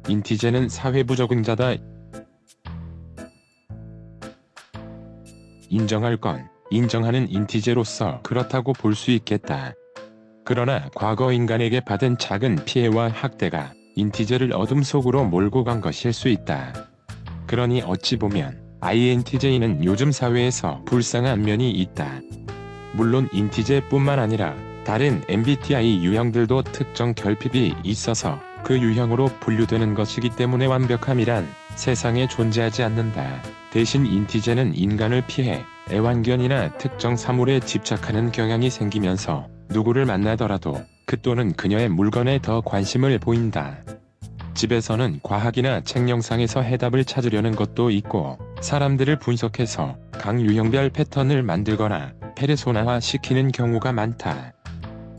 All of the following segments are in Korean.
인티제는 사회부적응자다. 인정할 건 인정하는 인티제로서 그렇다고 볼 수 있겠다. 그러나 과거 인간에게 받은 작은 피해와 학대가 인티제를 어둠 속으로 몰고 간 것일 수 있다. 그러니 어찌 보면 INTJ는 요즘 사회에서 불쌍한 면이 있다. 물론 인티제뿐만 아니라 다른 MBTI 유형들도 특정 결핍이 있어서 그 유형으로 분류되는 것이기 때문에 완벽함이란 세상에 존재하지 않는다. 대신 인티제는 인간을 피해 애완견이나 특정 사물에 집착하는 경향이 생기면서 누구를 만나더라도 그 또는 그녀의 물건에 더 관심을 보인다. 집에서는 과학이나 책 영상에서 해답을 찾으려는 것도 있고, 사람들을 분석해서 각 유형별 패턴을 만들거나 페르소나화 시키는 경우가 많다.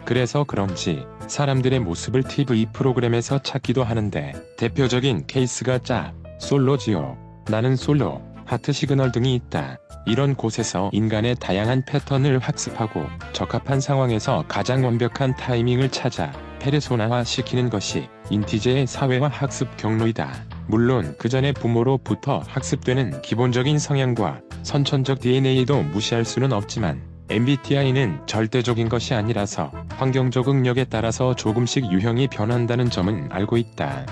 그래서 그런지 사람들의 모습을 TV 프로그램에서 찾기도 하는데, 대표적인 케이스가 짝, 솔로지요. 나는 솔로, 하트 시그널 등이 있다. 이런 곳에서 인간의 다양한 패턴을 학습하고 적합한 상황에서 가장 완벽한 타이밍을 찾아 페르소나화 시키는 것이 인티제의 사회화 학습 경로이다. 물론 그 전에 부모로부터 학습되는 기본적인 성향과 선천적 DNA도 무시할 수는 없지만, MBTI는 절대적인 것이 아니라서 환경 적응력에 따라서 조금씩 유형이 변한다는 점은 알고 있다.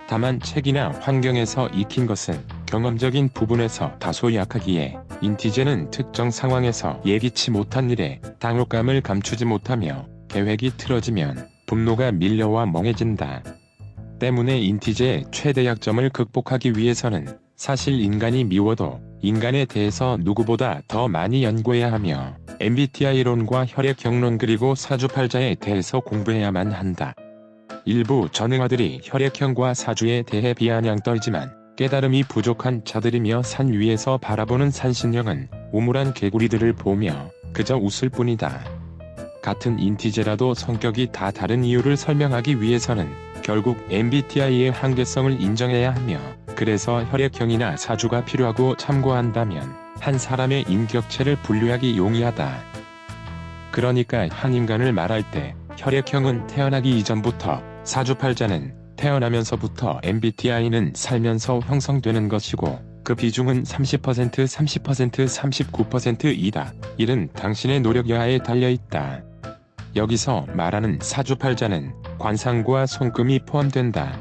다만 책이나 환경에서 익힌 것은 경험적인 부분에서 다소 약하기에 인티제는 특정 상황에서 예기치 못한 일에 당혹감을 감추지 못하며 계획이 틀어지면 분노가 밀려와 멍해진다. 때문에 인티제의 최대 약점을 극복하기 위해서는 사실 인간이 미워도 인간에 대해서 누구보다 더 많이 연구해야 하며 MBTI론과 혈액형론 그리고 사주팔자에 대해서 공부해야만 한다. 일부 전응아들이 혈액형과 사주에 대해 비아냥 떨지만 깨달음이 부족한 자들이며 산 위에서 바라보는 산신령은 우물한 개구리들을 보며 그저 웃을 뿐이다. 같은 인티제라도 성격이 다 다른 이유를 설명하기 위해서는 결국 MBTI의 한계성을 인정해야 하며, 그래서 혈액형이나 사주가 필요하고 참고한다면 한 사람의 인격체를 분류하기 용이하다. 그러니까 한 인간을 말할 때 혈액형은 태어나기 이전부터, 사주팔자는 태어나면서부터, MBTI는 살면서 형성되는 것이고 그 비중은 30%, 30%, 39%이다. 이는 당신의 노력 여하에 달려있다. 여기서 말하는 사주팔자는 관상과 손금이 포함된다.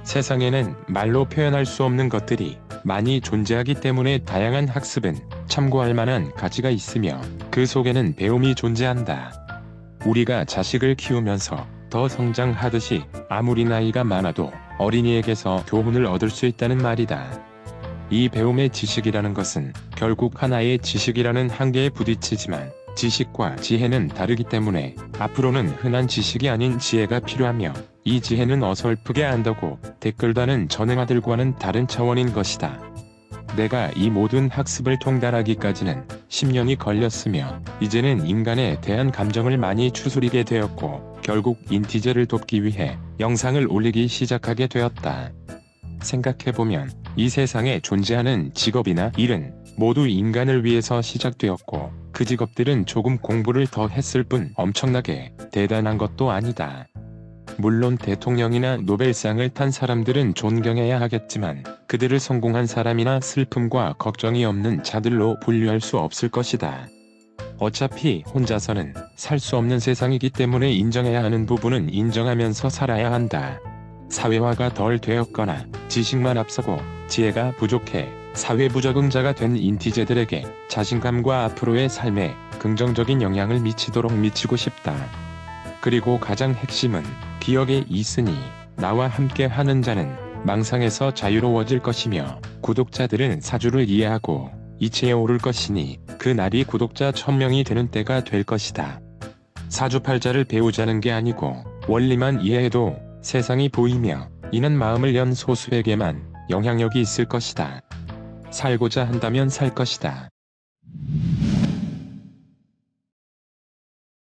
세상에는 말로 표현할 수 없는 것들이 많이 존재하기 때문에 다양한 학습은 참고할 만한 가치가 있으며 그 속에는 배움이 존재한다. 우리가 자식을 키우면서 더 성장하듯이 아무리 나이가 많아도 어린이에게서 교훈을 얻을 수 있다는 말이다. 이 배움의 지식이라는 것은 결국 하나의 지식이라는 한계에 부딪히지만 지식과 지혜는 다르기 때문에 앞으로는 흔한 지식이 아닌 지혜가 필요하며, 이 지혜는 어설프게 안다고 댓글 다는 전응아들과는 다른 차원인 것이다. 내가 이 모든 학습을 통달하기까지는 10년이 걸렸으며 이제는 인간에 대한 감정을 많이 추스리게 되었고 결국 인티제를 돕기 위해 영상을 올리기 시작하게 되었다. 생각해보면 이 세상에 존재하는 직업이나 일은 모두 인간을 위해서 시작되었고 그 직업들은 조금 공부를 더 했을 뿐 엄청나게 대단한 것도 아니다. 물론 대통령이나 노벨상을 탄 사람들은 존경해야 하겠지만 그들을 성공한 사람이나 슬픔과 걱정이 없는 자들로 분류할 수 없을 것이다. 어차피 혼자서는 살 수 없는 세상이기 때문에 인정해야 하는 부분은 인정하면서 살아야 한다. 사회화가 덜 되었거나 지식만 앞서고 지혜가 부족해 사회부적응자가 된 인티제들에게 자신감과 앞으로의 삶에 긍정적인 영향을 미치도록 미치고 싶다. 그리고 가장 핵심은 기억에 있으니 나와 함께 하는 자는 망상에서 자유로워질 것이며 구독자들은 사주를 이해하고 이치에 오를 것이니 그 날이 구독자 1000명이 되는 때가 될 것이다. 사주팔자를 배우자는 게 아니고 원리만 이해해도 세상이 보이며 이는 마음을 연 소수에게만 영향력이 있을 것이다. 살고자 한다면 살 것이다.